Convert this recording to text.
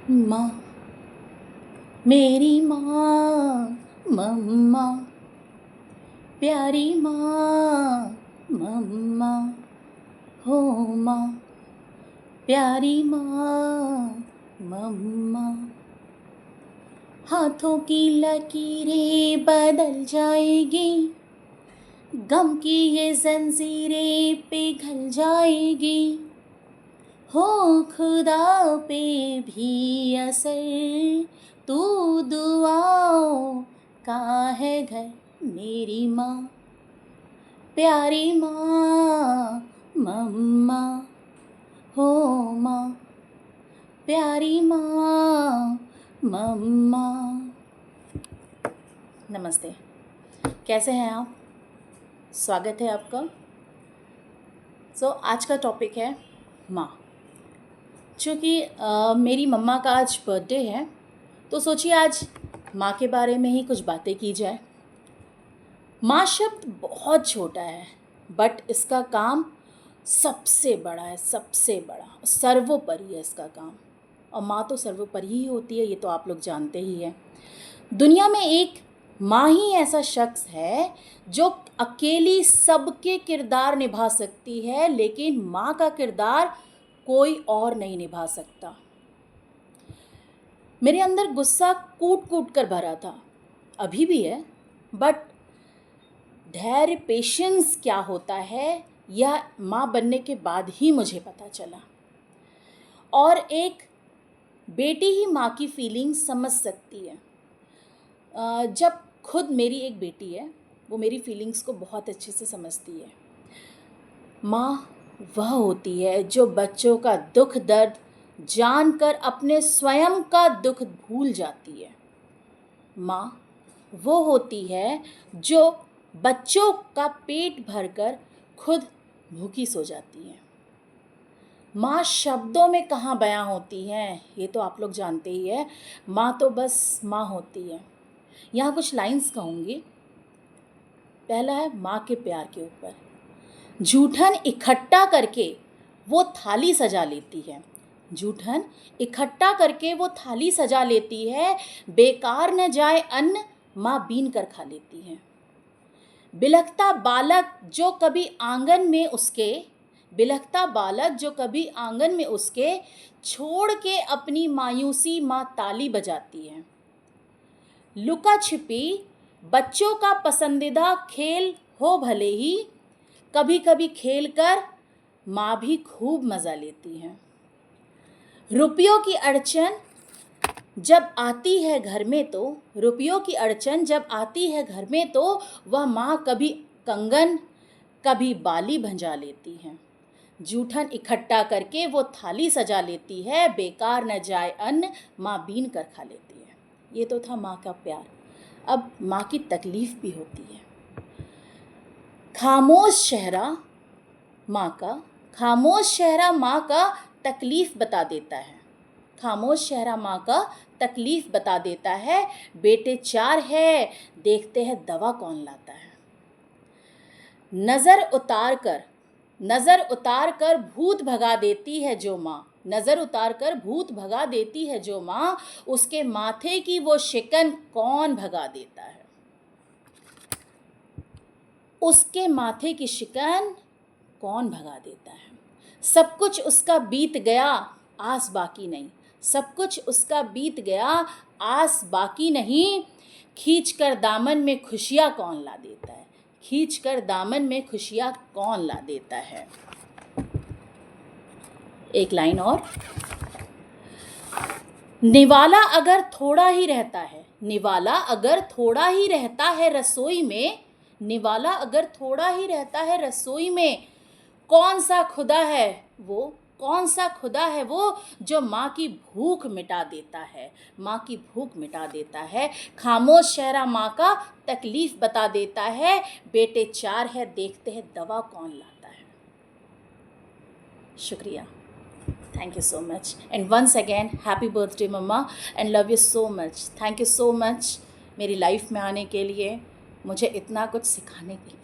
माँ, मेरी माँ मम्मा, प्यारी माँ मम्मा, हो माँ, प्यारी माँ मम्मा। हाथों की लकीरें बदल जाएगी, गम की ये जंजीरें पिघल जाएगी, हो खुदा पे भी असर, तू दुआओं का है घर। मेरी माँ, प्यारी माँ मम्मा, हो माँ, प्यारी माँ मम्मा। नमस्ते, कैसे हैं आप? स्वागत है आपका। आज का टॉपिक है माँ। चूँकि मेरी मम्मा का आज बर्थडे है, तो सोचिए आज माँ के बारे में ही कुछ बातें की जाए। माँ शब्द बहुत छोटा है, बट इसका काम सबसे बड़ा है, सबसे बड़ा, सर्वोपरि है इसका काम। और माँ तो सर्वोपरि ही होती है, ये तो आप लोग जानते ही हैं। दुनिया में एक माँ ही ऐसा शख्स है जो अकेली सबके किरदार निभा सकती है, लेकिन माँ का किरदार कोई और नहीं निभा सकता। मेरे अंदर गुस्सा कूट कूट कर भरा था, अभी भी है, बट धैर्य, पेशेंस क्या होता है यह माँ बनने के बाद ही मुझे पता चला। और एक बेटी ही माँ की फीलिंग समझ सकती है। जब खुद मेरी एक बेटी है, वो मेरी फीलिंग्स को बहुत अच्छे से समझती है। माँ वह होती है जो बच्चों का दुख दर्द जानकर अपने स्वयं का दुख भूल जाती है। माँ वो होती है जो बच्चों का पेट भरकर खुद भूखी सो जाती है। माँ शब्दों में कहाँ बयां होती हैं, ये तो आप लोग जानते ही है। माँ तो बस माँ होती है। यहाँ कुछ लाइंस कहूँगी। पहला है माँ के प्यार के ऊपर। जूठन इकट्ठा करके वो थाली सजा लेती है। जूठन इकट्ठा करके वो थाली सजा लेती है, बेकार न जाए अन्न माँ बीन कर खा लेती है। बिलखता बालक जो कभी आंगन में उसके, बिलखता बालक जो कभी आंगन में उसके, छोड़ के अपनी मायूसी माँ ताली बजाती है। लुका छिपी बच्चों का पसंदीदा खेल हो भले ही, कभी कभी खेल कर माँ भी खूब मज़ा लेती है। रुपयों की अड़चन जब आती है घर में तो, रुपयों की अड़चन जब आती है घर में तो वह माँ कभी कंगन कभी बाली भंजा लेती है। जूठन इकट्ठा करके वो थाली सजा लेती है, बेकार न जाए अन्न माँ बीन कर खा लेती है। ये तो था माँ का प्यार। अब माँ की तकलीफ़ भी होती है। खामोश चेहरा माँ का, खामोश चेहरा माँ का तकलीफ़ बता देता है। खामोश चेहरा माँ का तकलीफ़ बता देता है। बेटे 4 है, देखते हैं दवा कौन लाता है। नज़र उतार कर भूत भगा देती है जो माँ, नज़र उतार कर भूत भगा देती है जो माँ, उसके माथे की वो शिकन कौन भगा देता है। उसके माथे की शिकन कौन भगा देता है। सब कुछ उसका बीत गया, आस बाकी नहीं। सब कुछ उसका बीत गया, आस बाकी नहीं। खींच कर दामन में खुशियाँ कौन ला देता है। खींच कर दामन में खुशियाँ कौन ला देता है। एक लाइन और। निवाला अगर थोड़ा ही रहता है, निवाला अगर थोड़ा ही रहता है रसोई में, निवाला अगर थोड़ा ही रहता है रसोई में, कौन सा खुदा है वो, कौन सा खुदा है वो जो माँ की भूख मिटा देता है, माँ की भूख मिटा देता है। खामोश चेहरा माँ का तकलीफ़ बता देता है। बेटे 4 है, देखते हैं दवा कौन लाता है। शुक्रिया। Thank you so much. And once again, happy birthday मम्मा, and love you so much. Thank you so much मेरी लाइफ में आने के लिए, मुझे इतना कुछ सिखाने के लिए।